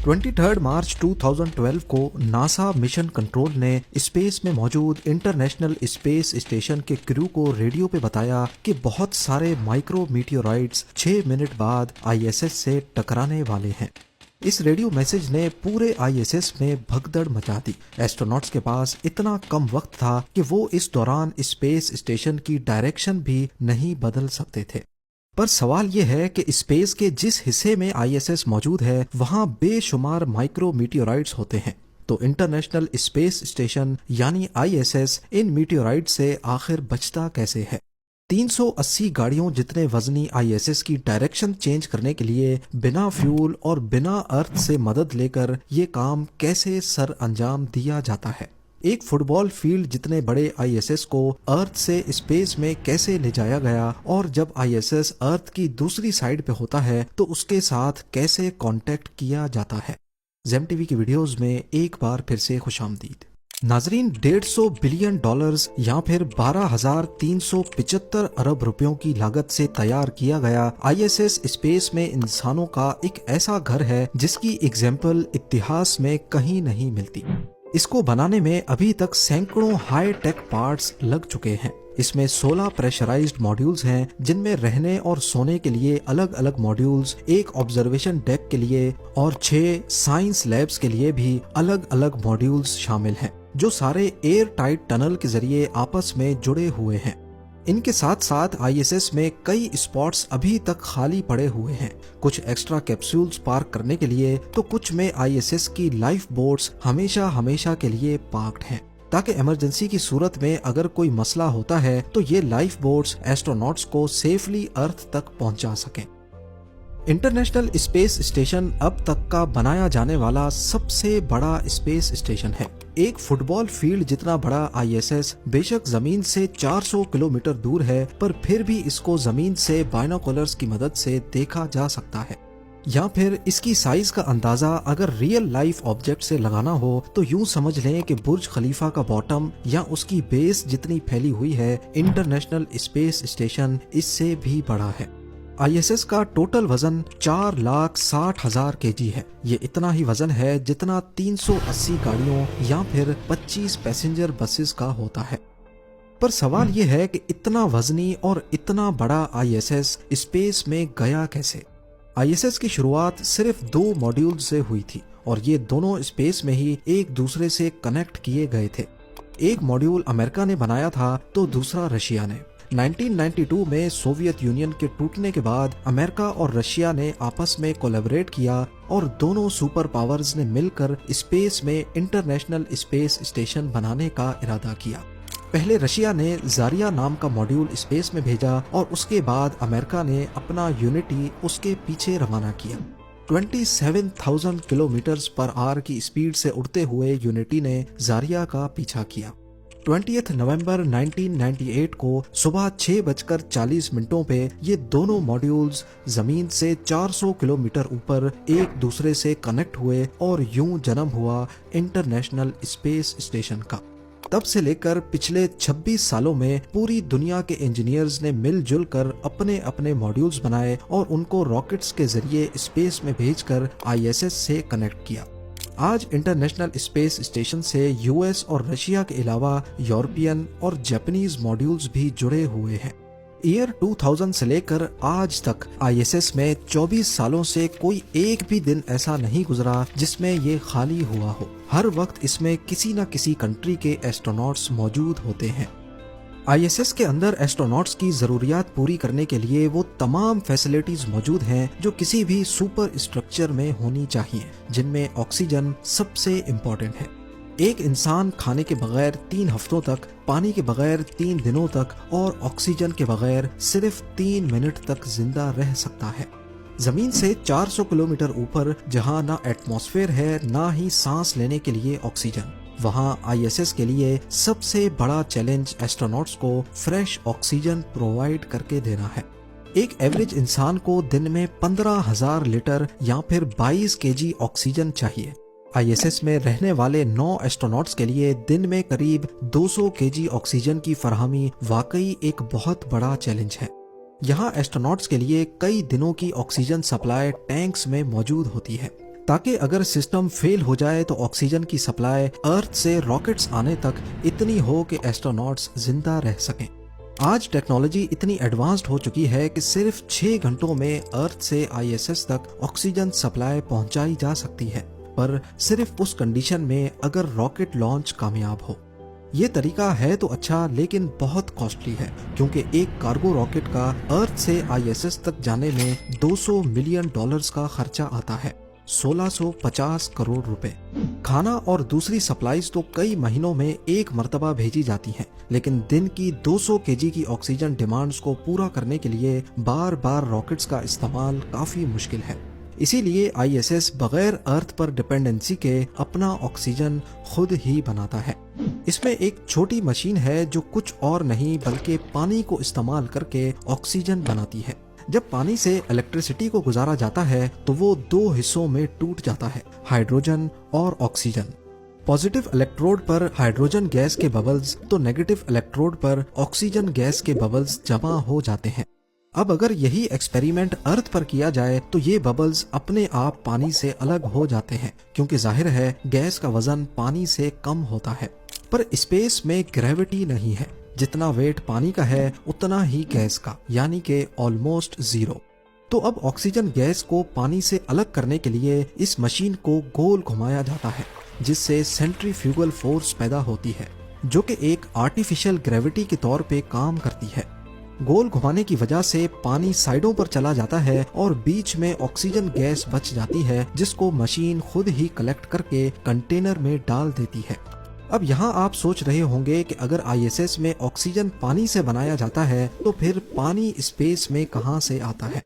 23 मार्च 2012 को NASA mission control ने space में मौजूद इंटरनेशनल स्पेस स्टेशन के क्रू को रेडियो पे बताया कि बहुत सारे माइक्रो मीटियोराइट्स 6 मिनट बाद आईएसएस से टकराने वाले हैं। इस रेडियो मैसेज ने पूरे आईएसएस में भगदड़ मचा दी। एस्ट्रोनॉट्स के पास इतना कम वक्त था कि वो इस दौरान स्पेस स्टेशन की डायरेक्शन भी नहीं बदल सकते थे। पर सवाल यह है कि स्पेस के जिस हिस्से में आईएसएस मौजूद है वहां बेशुमार माइक्रो मीटियोराइट्स होते हैं, तो इंटरनेशनल स्पेस स्टेशन यानी आईएसएस इन मीटियोराइट से आखिर बचता कैसे है। 380 गाड़ियों जितने वजनी आईएसएस की डायरेक्शन चेंज करने के लिए बिना फ्यूल और बिना अर्थ से मदद लेकर ये काम कैसे सर अंजाम दिया जाता है। एक फुटबॉल फील्ड जितने बड़े आईएसएस को अर्थ से स्पेस में कैसे ले जाया गया और जब आईएसएस अर्थ की दूसरी साइड पे होता है तो उसके साथ कैसे कांटेक्ट किया जाता है। जेम टीवी की वीडियोस में एक बार फिर से खुशामदीद। नाजरीन, 150 बिलियन डॉलर्स या फिर 12,375 अरब रुपयों की लागत से तैयार किया गया आईएसएस स्पेस में इंसानों का एक ऐसा घर है जिसकी एग्जाम्पल इतिहास में कहीं नहीं मिलती। इसको बनाने में अभी तक सैकड़ों हाई टेक पार्ट्स लग चुके हैं। इसमें 16 प्रेशराइज्ड मॉड्यूल्स हैं जिनमें रहने और सोने के लिए अलग अलग मॉड्यूल्स, एक ऑब्जर्वेशन डेक के लिए और 6 साइंस लैब्स के लिए भी अलग अलग मॉड्यूल्स शामिल हैं, जो सारे एयर टाइट टनल के जरिए आपस में जुड़े हुए हैं। इनके साथ साथ आईएसएस में कई स्पॉट्स अभी तक खाली पड़े हुए हैं, कुछ एक्स्ट्रा कैप्सूल्स पार्क करने के लिए तो कुछ में आईएसएस की लाइफ बोट्स हमेशा के लिए पार्क्ड हैं, ताकि इमरजेंसी की सूरत में अगर कोई मसला होता है तो ये लाइफ बोट्स एस्ट्रोनॉट्स को सेफली अर्थ तक पहुंचा सकें। इंटरनेशनल स्पेस स्टेशन अब तक का बनाया जाने वाला सबसे बड़ा स्पेस स्टेशन है। एक फुटबॉल फील्ड जितना बड़ा आईएसएस बेशक जमीन से 400 किलोमीटर दूर है, पर फिर भी इसको जमीन से बाइनोकुलर्स की मदद से देखा जा सकता है। या फिर इसकी साइज का अंदाजा अगर रियल लाइफ ऑब्जेक्ट से लगाना हो तो यूं समझ लें कि बुर्ज खलीफा का बॉटम या उसकी बेस जितनी फैली हुई है, इंटरनेशनल स्पेस स्टेशन इससे भी बड़ा है। आईएसएस का टोटल वजन 4,60,000 केजी है। ये इतना ही वजन है जितना 380 गाड़ियों या फिर 25 पैसेंजर बसेस का होता है। पर सवाल ये है कि इतना वजनी और इतना बड़ा आईएसएस स्पेस में गया कैसे। आईएसएस की शुरुआत सिर्फ 2 मॉड्यूल से हुई थी और ये दोनों स्पेस में ही एक दूसरे से कनेक्ट किए गए थे। एक मॉड्यूल अमेरिका ने बनाया था तो दूसरा रशिया ने। 1992 में सोवियत यूनियन के टूटने के बाद अमेरिका और रशिया ने आपस में कोलैबोरेट किया और दोनों सुपर पावर्स ने मिलकर स्पेस में इंटरनेशनल स्पेस स्टेशन बनाने का इरादा किया। पहले रशिया ने जारिया नाम का मॉड्यूल स्पेस में भेजा और उसके बाद अमेरिका ने अपना यूनिटी उसके पीछे रवाना किया। 27,000 किलोमीटर पर आवर की स्पीड से उड़ते हुए यूनिटी ने जारिया का पीछा किया। 20 नवंबर 1998 को सुबह 6:40 पे ये दोनों मॉड्यूल्स जमीन से 400 किलोमीटर ऊपर एक दूसरे से कनेक्ट हुए और यूं जन्म हुआ इंटरनेशनल स्पेस स्टेशन का। तब से लेकर पिछले 26 सालों में पूरी दुनिया के इंजीनियर्स ने मिलजुल कर अपने अपने मॉड्यूल्स बनाए और उनको रॉकेट्स के जरिए स्पेस में भेजकर आईएसएस से कनेक्ट किया। आज इंटरनेशनल स्पेस स्टेशन से यूएस और रशिया के अलावा यूरोपियन और जापानीज मॉड्यूल्स भी जुड़े हुए हैं। ईयर 2000 से लेकर आज तक आईएसएस में 24 सालों से कोई एक भी दिन ऐसा नहीं गुजरा जिसमें ये खाली हुआ हो। हर वक्त इसमें किसी न किसी कंट्री के एस्ट्रोनॉट्स मौजूद होते हैं। आईएसएस के अंदर एस्ट्रोनॉट्स की जरूरियात पूरी करने के लिए वो तमाम फैसिलिटीज मौजूद हैं जो किसी भी सुपर स्ट्रक्चर में होनी चाहिए, जिनमें ऑक्सीजन सबसे इम्पोर्टेंट है। एक इंसान खाने के बगैर 3 हफ्तों तक, पानी के बगैर 3 दिनों तक और ऑक्सीजन के बगैर सिर्फ 3 मिनट तक जिंदा रह सकता है। जमीन से 400 किलोमीटर ऊपर जहां ना एटमॉस्फेयर है ना ही सांस लेने के लिए ऑक्सीजन, वहां आईएसएस के लिए सबसे बड़ा चैलेंज एस्ट्रोनॉट्स को फ्रेश ऑक्सीजन प्रोवाइड करके देना है। एक एवरेज इंसान को दिन में 15,000 लीटर या फिर 22 केजी ऑक्सीजन चाहिए। आईएसएस में रहने वाले 9 एस्ट्रोनॉट्स के लिए दिन में करीब 200 केजी ऑक्सीजन की फराहमी वाकई एक बहुत बड़ा चैलेंज है। यहाँ एस्ट्रोनॉट्स के लिए कई दिनों की ऑक्सीजन सप्लाई टैंक्स में मौजूद होती है। ताकि अगर सिस्टम फेल हो जाए तो ऑक्सीजन की सप्लाई अर्थ से रॉकेट्स आने तक इतनी हो कि एस्ट्रोनॉट्स जिंदा रह सकें। आज टेक्नोलॉजी इतनी एडवांस्ड हो चुकी है कि सिर्फ 6 घंटों में अर्थ से आईएसएस तक ऑक्सीजन सप्लाई पहुंचाई जा सकती है, पर सिर्फ उस कंडीशन में अगर रॉकेट लॉन्च कामयाब हो। ये तरीका है तो अच्छा, लेकिन बहुत कॉस्टली है, क्योंकि एक कार्गो रॉकेट का अर्थ से आईएसएस तक जाने में $200 मिलियन का खर्चा आता है, 1650 करोड़ रुपए। खाना और दूसरी सप्लाईज तो कई महीनों में एक मर्तबा भेजी जाती हैं, लेकिन दिन की 200 केजी की ऑक्सीजन डिमांड्स को पूरा करने के लिए बार बार रॉकेट्स का इस्तेमाल काफी मुश्किल है। इसीलिए आईएसएस बगैर अर्थ पर डिपेंडेंसी के अपना ऑक्सीजन खुद ही बनाता है। इसमें एक छोटी मशीन है जो कुछ और नहीं बल्कि पानी को इस्तेमाल करके ऑक्सीजन बनाती है। जब पानी से इलेक्ट्रिसिटी को गुजारा जाता है तो वो 2 हिस्सों में टूट जाता है, हाइड्रोजन और ऑक्सीजन। पॉजिटिव इलेक्ट्रोड पर हाइड्रोजन गैस के बबल्स तो नेगेटिव इलेक्ट्रोड पर ऑक्सीजन गैस के बबल्स जमा हो जाते हैं। अब अगर यही एक्सपेरिमेंट अर्थ पर किया जाए तो ये बबल्स अपने आप पानी से अलग हो जाते हैं, क्योंकि जाहिर है गैस का वजन पानी से कम होता है। पर स्पेस में ग्रेविटी नहीं है, जितना वेट पानी का है उतना ही गैस का, यानी कि ऑलमोस्ट जीरो। तो अब ऑक्सीजन गैस को पानी से अलग करने के लिए इस मशीन को गोल घुमाया जाता है, जिससे सेंट्रीफ्यूगल फोर्स पैदा होती है, जो कि एक आर्टिफिशियल ग्रेविटी के तौर पे काम करती है। गोल घुमाने की वजह से पानी साइडों पर चला जाता है और बीच में ऑक्सीजन गैस बच जाती है, जिसको मशीन खुद ही कलेक्ट करके कंटेनर में डाल देती है। अब यहाँ आप सोच रहे होंगे कि अगर आईएसएस में ऑक्सीजन पानी से बनाया जाता है तो फिर पानी स्पेस में कहाँ से आता है।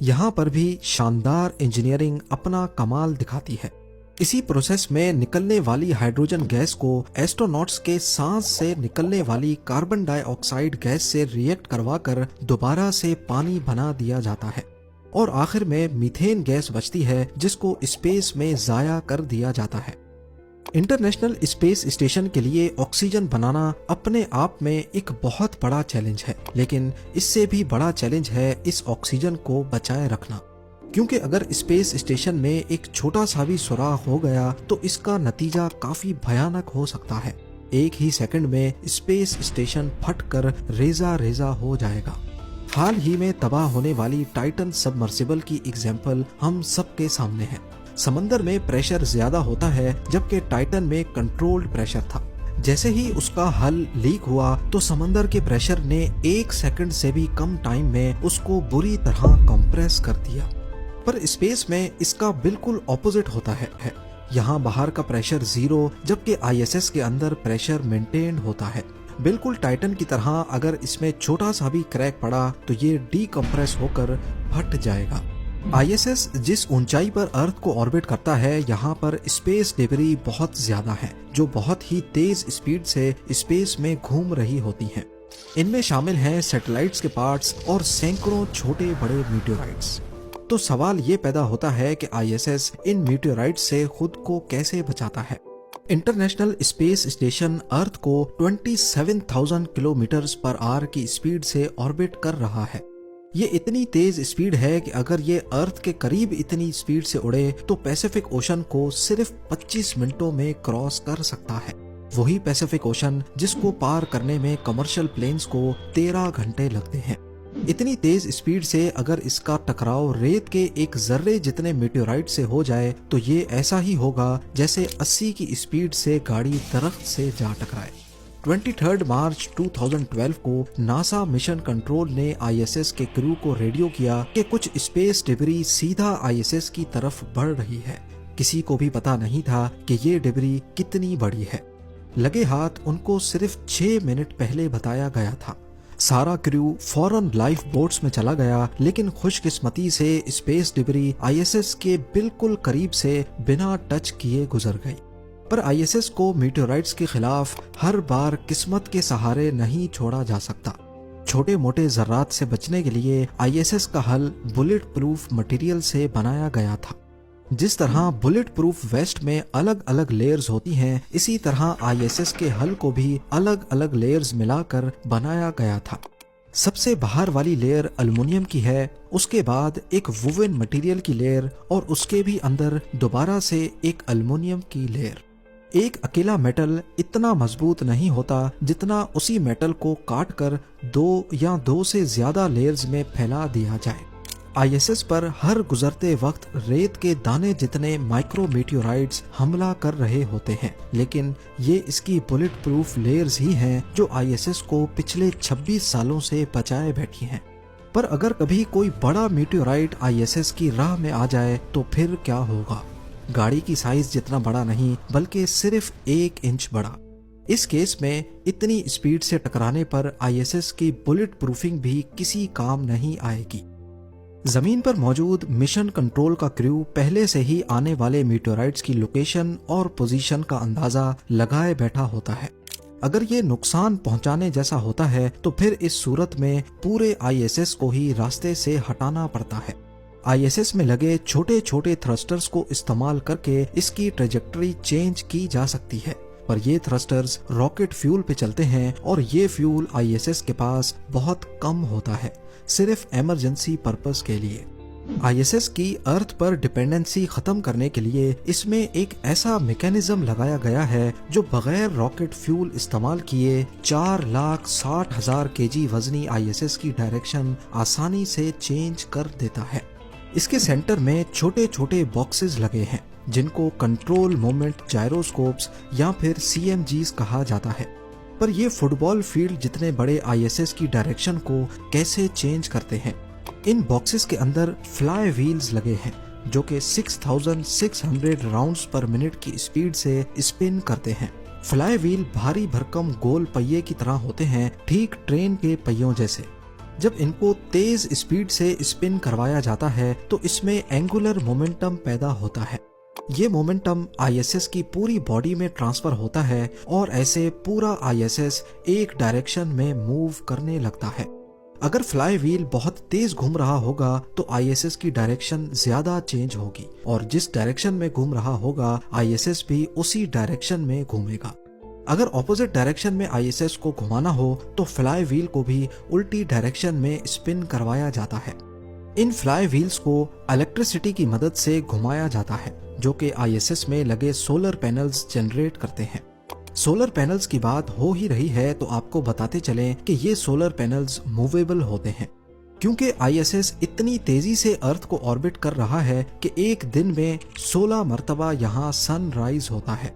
यहाँ पर भी शानदार इंजीनियरिंग अपना कमाल दिखाती है। इसी प्रोसेस में निकलने वाली हाइड्रोजन गैस को एस्ट्रोनॉट्स के सांस से निकलने वाली कार्बन डाइऑक्साइड गैस से रिएक्ट करवाकर दोबारा से पानी बना दिया जाता है, और आखिर में मीथेन गैस बचती है, जिसको स्पेस में जाया कर दिया जाता है। इंटरनेशनल स्पेस स्टेशन के लिए ऑक्सीजन बनाना अपने आप में एक बहुत बड़ा चैलेंज है, लेकिन इससे भी बड़ा चैलेंज है इस ऑक्सीजन को बचाए रखना, क्योंकि अगर स्पेस स्टेशन में एक छोटा सा भी सुराख हो गया तो इसका नतीजा काफी भयानक हो सकता है। एक ही सेकंड में स्पेस स्टेशन फटकर रेजा रेजा हो जाएगा। हाल ही में तबाह होने वाली टाइटन सबमर्सिबल की एग्जाम्पल हम सबके सामने है। समंदर में प्रेशर ज्यादा होता है, जबकि टाइटन में कंट्रोल्ड प्रेशर था। जैसे ही उसका हल लीक हुआ तो समंदर के प्रेशर ने 1 सेकंड से भी कम टाइम में उसको बुरी तरह कंप्रेस कर दिया। पर स्पेस में इसका बिल्कुल ऑपोजिट होता है। यहाँ बाहर का प्रेशर 0, जबकि आईएसएस के अंदर प्रेशर मेंटेन होता है। बिल्कुल टाइटन की तरह अगर इसमें छोटा सा भी क्रैक पड़ा तो ये डीकम्प्रेस होकर फट जाएगा। आईएसएस जिस ऊंचाई पर अर्थ को ऑर्बिट करता है, यहाँ पर स्पेस डेब्री बहुत ज्यादा है, जो बहुत ही तेज स्पीड से स्पेस में घूम रही होती हैं। इनमें शामिल हैं सैटेलाइट्स के पार्ट्स और सैकड़ों छोटे बड़े मीटियोराइट्स। तो सवाल ये पैदा होता है कि आईएसएस इन मीटियोराइट्स से खुद को कैसे बचाता है। इंटरनेशनल स्पेस स्टेशन अर्थ को 27,000 किलोमीटर पर आवर की स्पीड से ऑर्बिट कर रहा है। ये इतनी तेज स्पीड है कि अगर ये अर्थ के करीब इतनी स्पीड से उड़े तो पैसिफिक ओशन को सिर्फ 25 मिनटों में क्रॉस कर सकता है। वही पैसिफिक ओशन जिसको पार करने में कमर्शियल प्लेन्स को 13 घंटे लगते हैं। इतनी तेज स्पीड से अगर इसका टकराव रेत के एक जर्रे जितने मीटियोराइट से हो जाए तो ये ऐसा ही होगा जैसे 80 की स्पीड से गाड़ी दरख्त से जा टकराए। 23 मार्च 2012 को नासा मिशन कंट्रोल ने आईएसएस के क्रू को रेडियो किया कि कुछ स्पेस डिब्री सीधा आईएसएस की तरफ बढ़ रही है। किसी को भी पता नहीं था कि ये डिब्री कितनी बड़ी है। लगे हाथ उनको सिर्फ 6 मिनट पहले बताया गया था। सारा क्रू फौरन लाइफ बोट्स में चला गया, लेकिन खुशकिस्मती से स्पेस डिब्री आईएसएस के बिल्कुल करीब से बिना टच किए गुजर गई। पर आईएसएस को मीटियोराइट्स के खिलाफ हर बार किस्मत के सहारे नहीं छोड़ा जा सकता। छोटे मोटे जर्रात से बचने के लिए आईएसएस का हल बुलेट प्रूफ मटेरियल से बनाया गया था। जिस तरह बुलेट प्रूफ वेस्ट में अलग अलग लेयर्स होती हैं, इसी तरह आईएसएस के हल को भी अलग अलग लेयर्स मिलाकर बनाया गया था। सबसे बाहर वाली लेयर एल्युमिनियम की है, उसके बाद एक वुवन मटेरियल की लेयर और उसके भी अंदर दोबारा से एक एल्युमिनियम की लेयर। एक अकेला मेटल इतना मजबूत नहीं होता जितना उसी मेटल को काट कर 2 या 2 से ज्यादा लेयर्स में फैला दिया जाए। आईएसएस पर हर गुजरते वक्त रेत के दाने जितने माइक्रो मीटियोराइट्स हमला कर रहे होते हैं, लेकिन ये इसकी बुलेट प्रूफ लेयर्स ही हैं जो आईएसएस को पिछले 26 सालों से बचाए बैठी हैं। पर अगर कभी कोई बड़ा मीटियोराइट आईएसएस की राह में आ जाए तो फिर क्या होगा? गाड़ी की साइज जितना बड़ा नहीं बल्कि सिर्फ 1 इंच बड़ा। इस केस में इतनी स्पीड से टकराने पर आईएसएस की बुलेट प्रूफिंग भी किसी काम नहीं आएगी। जमीन पर मौजूद मिशन कंट्रोल का क्रू पहले से ही आने वाले मीटियोराइट्स की लोकेशन और पोजीशन का अंदाजा लगाए बैठा होता है। अगर ये नुकसान पहुंचाने जैसा होता है तो फिर इस सूरत में पूरे आईएसएस को ही रास्ते से हटाना पड़ता है। आईएसएस में लगे छोटे छोटे थ्रस्टर्स को इस्तेमाल करके इसकी ट्रेजेक्टरी चेंज की जा सकती है, पर ये थ्रस्टर्स रॉकेट फ्यूल पे चलते हैं और ये फ्यूल आईएसएस के पास बहुत कम होता है, सिर्फ इमरजेंसी पर्पस के लिए। आईएसएस की अर्थ पर डिपेंडेंसी खत्म करने के लिए इसमें एक ऐसा मैकेनिज्म लगाया गया है जो बगैर रॉकेट फ्यूल इस्तेमाल किए 4,60,000 केजी वजनी आईएसएस की डायरेक्शन आसानी से चेंज कर देता है। इसके सेंटर में छोटे छोटे बॉक्सेस लगे हैं जिनको कंट्रोल मोमेंट जायरोस्कोप्स या फिर सीएमजीज कहा जाता है। पर ये फुटबॉल फील्ड जितने बड़े आईएसएस की डायरेक्शन को कैसे चेंज करते हैं? इन बॉक्सेस के अंदर फ्लाई व्हील्स लगे हैं जो कि 6,600 राउंड्स पर मिनट की स्पीड से स्पिन करते हैं। फ्लाई व्हील भारी भरकम गोल पहिए की तरह होते हैं, ठीक ट्रेन के पहियों जैसे। जब इनको तेज स्पीड से स्पिन करवाया जाता है तो इसमें एंगुलर मोमेंटम पैदा होता है। ये मोमेंटम आईएसएस की पूरी बॉडी में ट्रांसफर होता है और ऐसे पूरा आईएसएस एक डायरेक्शन में मूव करने लगता है। अगर फ्लाई व्हील बहुत तेज घूम रहा होगा तो आईएसएस की डायरेक्शन ज्यादा चेंज होगी और जिस डायरेक्शन में घूम रहा होगा आईएसएस भी उसी डायरेक्शन में घूमेगा। अगर ऑपोजिट डायरेक्शन में आईएसएस को घुमाना हो तो फ्लाई व्हील को भी उल्टी डायरेक्शन में स्पिन करवाया जाता है। इन फ्लाई व्हील्स को इलेक्ट्रिसिटी की मदद से घुमाया जाता है जो कि आईएसएस में लगे सोलर पैनल्स जनरेट करते हैं। सोलर पैनल्स की बात हो ही रही है तो आपको बताते चलें कि ये सोलर पैनल्स मूवेबल होते हैं क्योंकि आईएसएस इतनी तेजी से अर्थ को ऑर्बिट कर रहा है कि एक दिन में 16 मरतबा यहाँ सनराइज होता है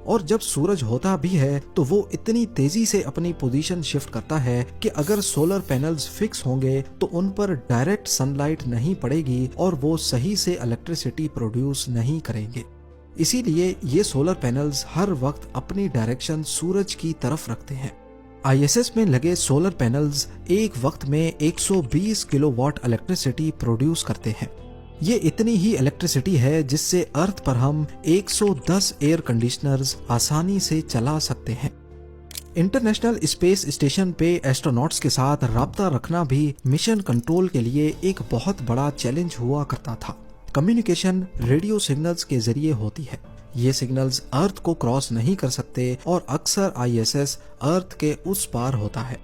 और जब सूरज होता भी है तो वो इतनी तेजी से अपनी पोजीशन शिफ्ट करता है कि अगर सोलर पैनल्स फिक्स होंगे तो उन पर डायरेक्ट सनलाइट नहीं पड़ेगी और वो सही से इलेक्ट्रिसिटी प्रोड्यूस नहीं करेंगे। इसीलिए ये सोलर पैनल्स हर वक्त अपनी डायरेक्शन सूरज की तरफ रखते हैं। आईएसएस में लगे सोलर पैनल्स एक वक्त में 120 किलोवाट इलेक्ट्रिसिटी प्रोड्यूस करते हैं। ये इतनी ही इलेक्ट्रिसिटी है जिससे अर्थ पर हम 110 एयर कंडीशनर्स आसानी से चला सकते हैं। इंटरनेशनल स्पेस स्टेशन पे एस्ट्रोनॉट्स के साथ राब्ता रखना भी मिशन कंट्रोल के लिए एक बहुत बड़ा चैलेंज हुआ करता था। कम्युनिकेशन रेडियो सिग्नल्स के जरिए होती है। ये सिग्नल्स अर्थ को क्रॉस नहीं कर सकते और अक्सर आईएसएस अर्थ के उस पार होता है।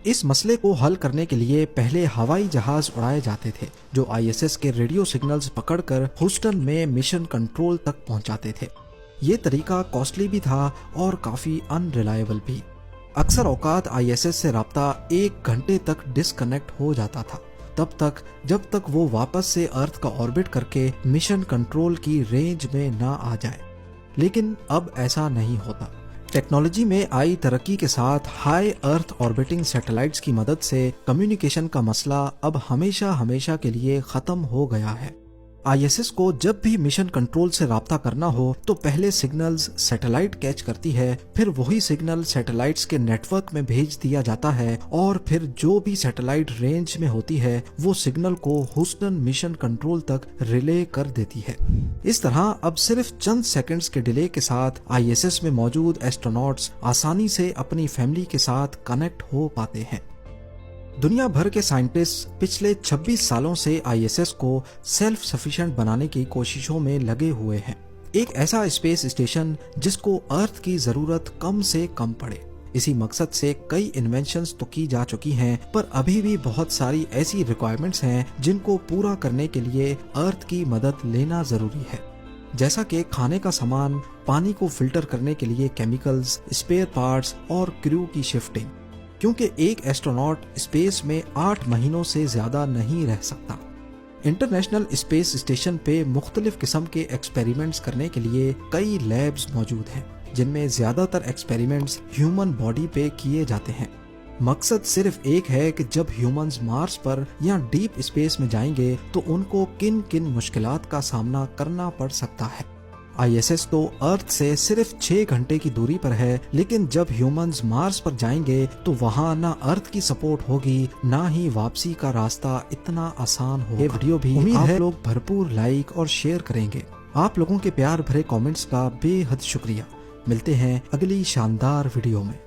इस मसले को हल करने के लिए पहले हवाई जहाज उड़ाए जाते थे जो आईएसएस के रेडियो सिग्नल्स पकड़कर ह्यूस्टन में मिशन कंट्रोल तक पहुंचाते थे। ये तरीका कॉस्टली भी था और काफी अनरिलायबल भी। अक्सर औकात आईएसएस से राब्ता 1 घंटे तक डिस्कनेक्ट हो जाता था, तब तक जब तक वो वापस से अर्थ का ऑर्बिट करके मिशन कंट्रोल की रेंज में ना आ जाए। लेकिन अब ऐसा नहीं होता। टेक्नोलॉजी में आई तरक्की के साथ हाई अर्थ ऑर्बिटिंग सैटेलाइट्स की मदद से कम्युनिकेशन का मसला अब हमेशा के लिए खत्म हो गया है। आईएसएस को जब भी मिशन कंट्रोल से राब्ता करना हो तो पहले सिग्नल्स सैटेलाइट कैच करती है, फिर वही सिग्नल सैटेलाइट्स के नेटवर्क में भेज दिया जाता है और फिर जो भी सैटेलाइट रेंज में होती है वो सिग्नल को ह्यूस्टन मिशन कंट्रोल तक रिले कर देती है। इस तरह अब सिर्फ चंद सेकंड्स के डिले के साथ आईएसएस में मौजूद एस्ट्रोनॉट्स आसानी से अपनी फैमिली के साथ कनेक्ट हो पाते हैं। दुनिया भर के साइंटिस्ट पिछले 26 सालों से आईएसएस को सेल्फ सफिशिएंट बनाने की कोशिशों में लगे हुए हैं। एक ऐसा स्पेस स्टेशन जिसको अर्थ की जरूरत कम से कम पड़े, इसी मकसद से कई इन्वेंशंस तो की जा चुकी हैं, पर अभी भी बहुत सारी ऐसी रिक्वायरमेंट्स हैं जिनको पूरा करने के लिए अर्थ की मदद लेना जरूरी है। जैसा कि खाने का सामान, पानी को फिल्टर करने के लिए केमिकल्स, स्पेयर पार्ट्स और क्रू की शिफ्टिंग, क्योंकि एक एस्ट्रोनॉट स्पेस में 8 महीनों से ज्यादा नहीं रह सकता। इंटरनेशनल स्पेस स्टेशन पे मुख्तलिफ किस्म के एक्सपेरिमेंट्स करने के लिए कई लैब्स मौजूद हैं, जिनमें ज्यादातर एक्सपेरिमेंट्स ह्यूमन बॉडी पे किए जाते हैं। मकसद सिर्फ एक है कि जब ह्यूमंस मार्स पर या डीप स्पेस में जाएंगे तो उनको किन किन मुश्किलात का सामना करना पड़ सकता है। ISS तो अर्थ से सिर्फ 6 घंटे की दूरी पर है, लेकिन जब ह्यूमंस मार्स पर जाएंगे तो वहाँ ना अर्थ की सपोर्ट होगी, ना ही वापसी का रास्ता इतना आसान होगा। ये वीडियो भी उम्मीद है लोग भरपूर लाइक और शेयर करेंगे। आप लोगों के प्यार भरे कमेंट्स का बेहद शुक्रिया। मिलते हैं अगली शानदार वीडियो में।